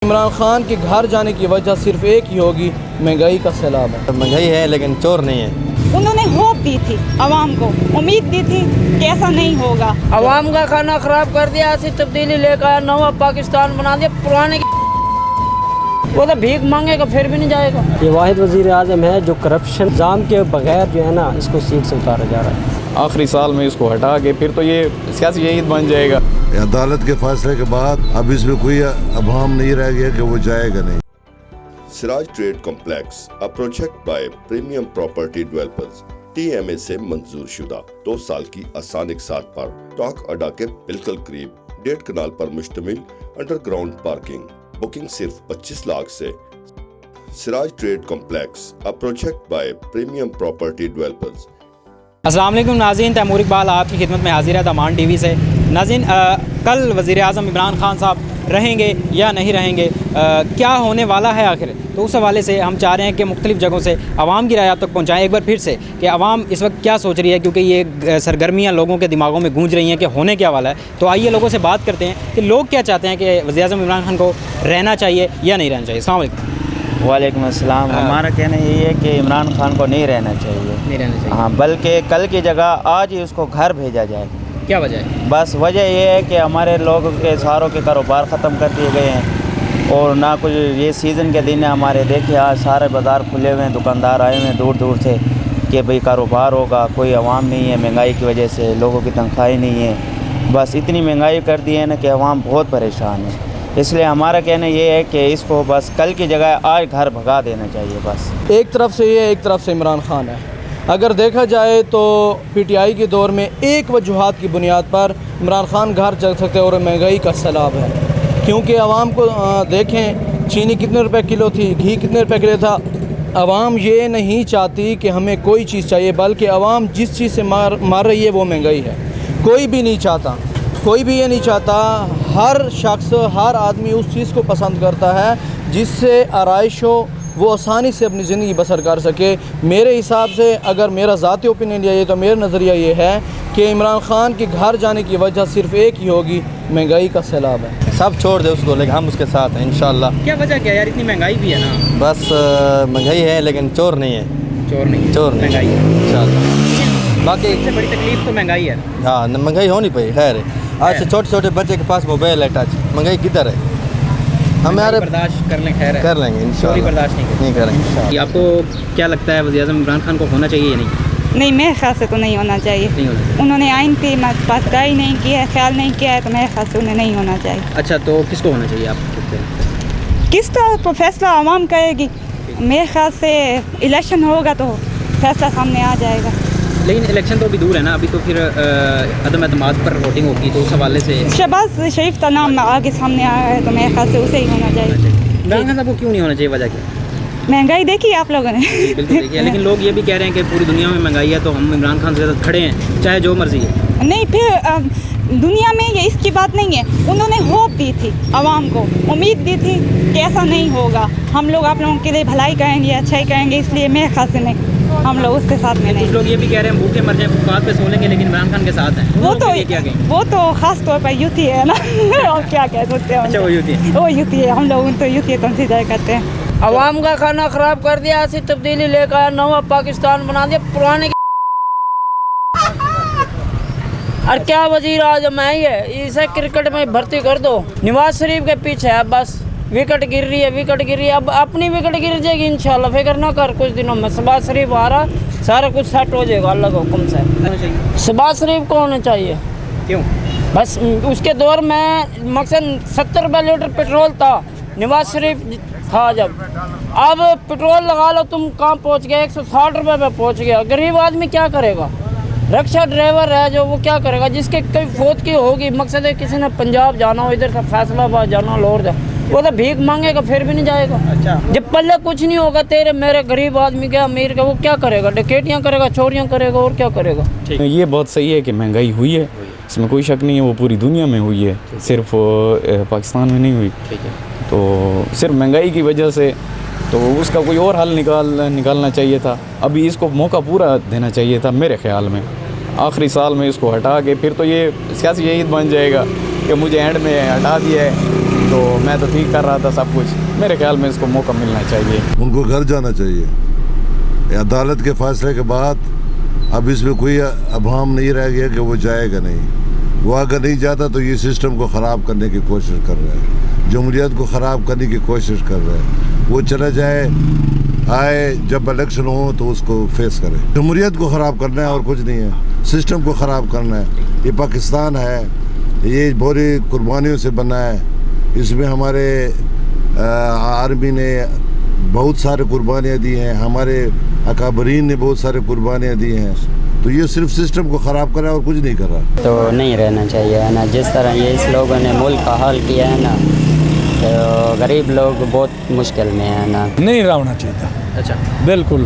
عمران خان کے گھر جانے کی وجہ صرف ایک ہی ہوگی، مہنگائی کا سیلاب ہے۔ مہنگائی ہے لیکن چور نہیں ہے۔ انہوں نے ہوپ دی تھی عوام کو، امید دی تھی کہ ایسا نہیں ہوگا۔ عوام کا کھانا خراب کر دیا، ایسی تبدیلی لے کر نوا پاکستان بنا دیا۔ پرانے وہ تو بھیک مانگے گا پھر بھی نہیں جائے گا۔ یہ واحد وزیر اعظم ہے جو کرپشن نظام کے بغیر جو ہے نا اس کو سیٹ سے اتارا جا رہا ہے۔ آخری سال میں اس کو ہٹا کے پھر تو یہ سیاسی شہید بن جائے گا۔ عدالت کے فیصلے کے بعد اب اس میں کوئی ابہام نہیں رہ گیا کہ وہ جائے گا نہیں۔ Siraj trade complex, a project by premium property developers, TMA سے منظور شدہ 2 سال کی آسان اقساط پر ٹاک اڈا کے بالکل قریب 1.5 کنال پر مشتمل انڈر گراؤنڈ پارکنگ، بکنگ صرف 25 لاکھ سے۔ Siraj trade complex, a project by premium property developers. السلام علیکم ناظرین، تیمور اقبال آپ کی خدمت میں حاضر ہے دامان ٹی وی سے۔ ناظرین، کل وزیر اعظم عمران خان صاحب رہیں گے یا نہیں رہیں گے، کیا ہونے والا ہے آخر؟ تو اس حوالے سے ہم چاہ رہے ہیں کہ مختلف جگہوں سے عوام کی رائے آپ تک پہنچائیں ایک بار پھر سے کہ عوام اس وقت کیا سوچ رہی ہے، کیونکہ یہ سرگرمیاں لوگوں کے دماغوں میں گونج رہی ہیں کہ ہونے کیا والا ہے۔ تو آئیے لوگوں سے بات کرتے ہیں کہ لوگ کیا چاہتے ہیں کہ وزیر اعظم عمران خان کو رہنا چاہیے یا نہیں رہنا چاہیے۔ السلام علیکم۔ وعلیکم السلام۔ ہمارا کہنا یہی ہے کہ عمران خان کو نہیں رہنا چاہیے، نہیں رہنا چاہیے، ہاں، بلکہ کل کی جگہ آج ہی اس کو گھر بھیجا جائے۔ کیا وجہ ہے؟ بس وجہ یہ ہے کہ ہمارے لوگوں کے ساروں کے کاروبار ختم کر دیے گئے ہیں، اور نہ کچھ یہ سیزن کے دن ہمارے دیکھیں آج سارے بازار کھلے ہوئے ہیں، دکاندار آئے ہوئے ہیں دور دور سے کہ بھئی کاروبار ہوگا، کوئی عوام نہیں ہے، مہنگائی کی وجہ سے لوگوں کی تنخواہیں نہیں ہے، بس اتنی مہنگائی کر دی ہے نا کہ عوام بہت پریشان ہے۔ اس لیے ہمارا کہنا یہ ہے کہ اس کو بس کل کی جگہ آج گھر بھگا دینا چاہیے۔ بس ایک طرف سے یہ، ایک طرف سے عمران خان ہے۔ اگر دیکھا جائے تو PTI کے دور میں ایک وجوہات کی بنیاد پر عمران خان گھر چل سکتے اور مہنگائی کا سیلاب ہے، کیونکہ عوام کو دیکھیں چینی کتنے روپے کلو تھی، گھی کتنے روپے کلو تھا۔ عوام یہ نہیں چاہتی کہ ہمیں کوئی چیز چاہیے، بلکہ عوام جس چیز سے مار رہی ہے وہ مہنگائی ہے۔ کوئی بھی نہیں چاہتا، کوئی بھی یہ نہیں چاہتا، ہر شخص، ہر آدمی اس چیز کو پسند کرتا ہے جس سے آرائش ہو، وہ آسانی سے اپنی زندگی بسر کر سکے۔ میرے حساب سے اگر میرا ذاتی اوپینین یہ تو میرا نظریہ یہ ہے کہ عمران خان کے گھر جانے کی وجہ صرف ایک ہی ہوگی، مہنگائی کا سیلاب ہے۔ سب چھوڑ دے اس کو، لیکن ہم اس کے ساتھ ہیں انشاءاللہ۔ کیا وجہ کیا یار؟ اتنی مہنگائی بھی ہے نا۔ بس مہنگائی ہے لیکن چور نہیں ہے۔ چور نہیں، چور نہیں، مہنگائی ہے انشاءاللہ۔ باقی سب سے بڑی تکلیف تو مہنگائی ہے۔ ہاں، مہنگائی ہونی پڑی، خیر ہے۔ آج سے چھوٹے چھوٹے بچے کے پاس موبائل ہے ٹچ، مہنگائی کدھر ہے؟ ہمارے برداشت کر لیں، خیر ہے، کر لیں گے انشاءاللہ، برداشت نہیں کریں گے۔ آپ کو کیا لگتا ہے وزیر اعظم عمران خان کو ہونا چاہیے یا نہیں؟ نہیں، میرے خیال سے تو نہیں ہونا چاہیے۔ نہیں ہونا چاہیے۔ انہوں نے آئین کی پاسداری نہیں کی ہے، خیال نہیں کیا ہے، تو میرے خیال سے انہیں نہیں ہونا چاہیے۔ اچھا، تو کس کو ہونا چاہیے آپ کہتے ہیں؟ کس طرح تو فیصلہ عوام کرے گی۔ میرے خیال سے الیکشن ہوگا تو فیصلہ سامنے آ جائے گا۔ لیکن الیکشن تو ابھی دور ہے نا، ابھی تو پھر عدم اعتماد پر ووٹنگ ہوگی، تو اس حوالے سے شہباز شریف کا نام آگے سامنے آ رہا ہے، تو میرے خیال سے اسے ہی ہونا چاہیے۔ عمران خان صاحب کو کیوں نہیں ہونا چاہیے؟ وجہ کیا؟ مہنگائی دیکھی آپ لوگوں نے؟ بالکل دیکھیے، لیکن لوگ یہ بھی کہہ رہے ہیں کہ پوری دنیا میں مہنگائی ہے تو ہم عمران خان سے کھڑے ہیں، چاہے جو مرضی ہے۔ نہیں، پھر دنیا میں یہ اس کی بات نہیں ہے۔ انہوں نے ہوپ دی تھی عوام کو، امید دی تھی کہ ایسا نہیں ہوگا، ہم لوگ آپ لوگوں کے لیے بھلائی کریں گے، اچھائی کریں گے، اس لیے میرے خیال سے نہیں، ہم لوگ اس کے ساتھ میں نہیں۔ کچھ لوگ یہ بھی کہہ رہے ہیں بھوکے مر جائیں، فٹپاتھ پہ سو لیں گے لیکن عمران خان کے ساتھ ہیں۔ وہ تو خاص طور پر یوتی ہے نا، اور کیا کہہ سکتے ہیں۔ اچھا، وہ یوتی ہے، وہ یوتی ہے، ہم لوگ ان تو یوتی کنسیڈر کرتے ہیں۔ عوام کا کھانا خراب کر دیا، ایسی تبدیلی لے کر نوا پاکستان بنا دیا۔ پرانے اور کیا وزیر اعظم ہے یہ، اسے کرکٹ میں بھرتی کر دو۔ نواز شریف کے پیچھے ہے، بس وکٹ گر رہی ہے، وکٹ گر رہی ہے، اب اپنی وکٹ گر جائے گی انشاءاللہ، فکر نہ کر، کچھ دنوں میں شہباز شریف آ رہا، سارا کچھ سیٹ ہو جائے گا اللہ کے حکم سے۔ شہباز شریف کو ہونا چاہیے۔ کیوں؟ بس اس کے دور میں مقصد 70 روپے لیٹر پیٹرول تھا، نواز شریف تھا جب، اب پیٹرول لگا لو تم کہاں پہنچ گیا، 160 روپے پہ پہنچ گیا۔ غریب آدمی کیا کرے گا؟ رکشا ڈرائیور ہے جو، وہ کیا کرے گا؟ جس کے کوئی فوت کی ہوگی، مقصد ہے کسی نے پنجاب جانا ہو، ادھر سے فیصلہ آباد جانا ہو، لاہور جانا، وہ تو بھیک مانگے گا پھر بھی نہیں جائے گا۔ اچھا، جب پلے کچھ نہیں ہوگا تیرے میرے غریب آدمی کا، امیر کا، وہ کیا کرے گا؟ ڈکیٹیاں کرے گا، چوریاں کرے گا، اور کیا کرے گا؟ یہ بہت صحیح ہے کہ مہنگائی ہوئی ہے، اس میں کوئی شک نہیں ہے، وہ پوری دنیا میں ہوئی ہے، صرف پاکستان میں نہیں ہوئی۔ تو صرف مہنگائی کی وجہ سے تو اس کا کوئی اور حل نکالنا چاہیے تھا۔ ابھی اس کو موقع پورا دینا چاہیے تھا میرے خیال میں۔ آخری سال میں اس کو ہٹا کے پھر تو یہ سیاسی شہید بن جائے گا کہ مجھے اینڈ میں ہٹا دیا ہے۔ تو میں تو ٹھیک کر رہا تھا سب کچھ. میرے خیال میں اس کو موقع ملنا چاہیے. ان کو گھر جانا چاہیے. عدالت کے فیصلے کے بعد اب اس میں کوئی ابہام نہیں رہ گیا کہ وہ جائے گا نہیں. وہ اگر نہیں جاتا تو یہ سسٹم کو خراب کرنے کی کوشش کر رہا ہے, جمہوریت کو خراب کرنے کی کوشش کر رہا ہے. وہ چلا جائے, آئے, جب الیکشن ہو تو اس کو فیس کرے. جمہوریت کو خراب کرنا ہے اور کچھ نہیں ہے, سسٹم کو خراب کرنا ہے. یہ پاکستان ہے, یہ بڑی قربانیوں سے بنا ہے. اس میں ہمارے آرمی نے بہت سارے قربانیاں دی ہیں, ہمارے اکابرین نے بہت سارے قربانیاں دی ہیں. تو یہ صرف سسٹم کو خراب کر رہا ہے اور کچھ نہیں کر رہا. تو نہیں رہنا چاہیے ہے نا. جس طرح یہ اس لوگوں نے ملک کا حال کیا ہے نا, تو غریب لوگ بہت مشکل میں ہے نا. نہیں رہنا چاہیے تھا. اچھا, بالکل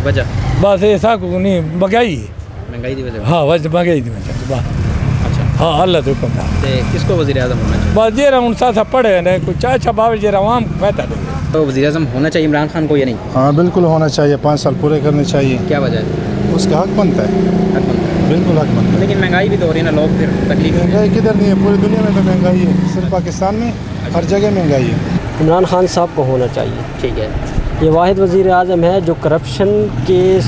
وجہ بس ایسا کو نہیں, مہنگائی ہے. مہنگائی کی وجہ. ہاں وجہ مہنگائی کی وجہ سے بس. اچھا, ہاں اللہ تو حکم ہے. تے کس کو وزیر اعظم ہونا چاہیے؟ بس یہ رہا ان ساتھ پڑھے نا, کوئی چاہ چھپاوے یہ عوام کو فائدہ دے. تو وزیر اعظم ہونا چاہیے عمران خان کو یا نہیں؟ ہاں بالکل ہونا چاہیے, 5 سال پورے کرنے چاہیے. کیا وجہ ہے؟ اس کا حق بنتا ہے. حق بنتا ہے, بالکل حق بنتا ہے. لیکن مہنگائی بھی تو ہو رہی ہے نا, لوگ پھر تکلیف. مہنگائی کدھر نہیں ہے, پوری دنیا میں تو مہنگائی ہے, صرف پاکستان میں ہر جگہ مہنگائی ہے. عمران خان صاحب کو ہونا چاہیے. ٹھیک ہے. یہ واحد وزیر اعظم ہے جو کرپشن کے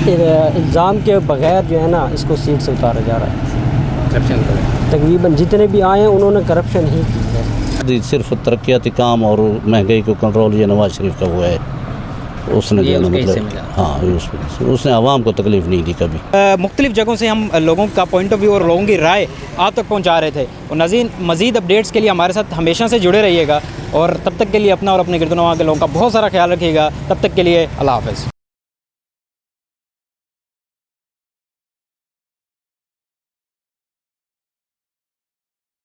الزام کے بغیر جو ہے نا اس کو سیٹ سے اتارا جا رہا ہے. کرپشن کو تقریباً جتنے بھی آئے ہیں انہوں نے کرپشن ہی کی ہے. صرف ترقیاتی کام اور مہنگائی کو کنٹرول یہ نواز شریف کا ہوا ہے. اس نے جو مطلب ہاں اس نے عوام کو تکلیف نہیں دی کبھی. مختلف جگہوں سے ہم لوگوں کا پوائنٹ آف ویو اور لوگوں کی رائے آپ تک پہنچا رہے تھے. اور ناظرین, مزید اپڈیٹس کے لیے ہمارے ساتھ ہمیشہ سے جڑے رہیے گا, اور تب تک کے لیے اپنا اور اپنے گرد و نواح کے لوگوں کا بہت سارا خیال رکھیے گا. تب تک کے لیے اللہ حافظ.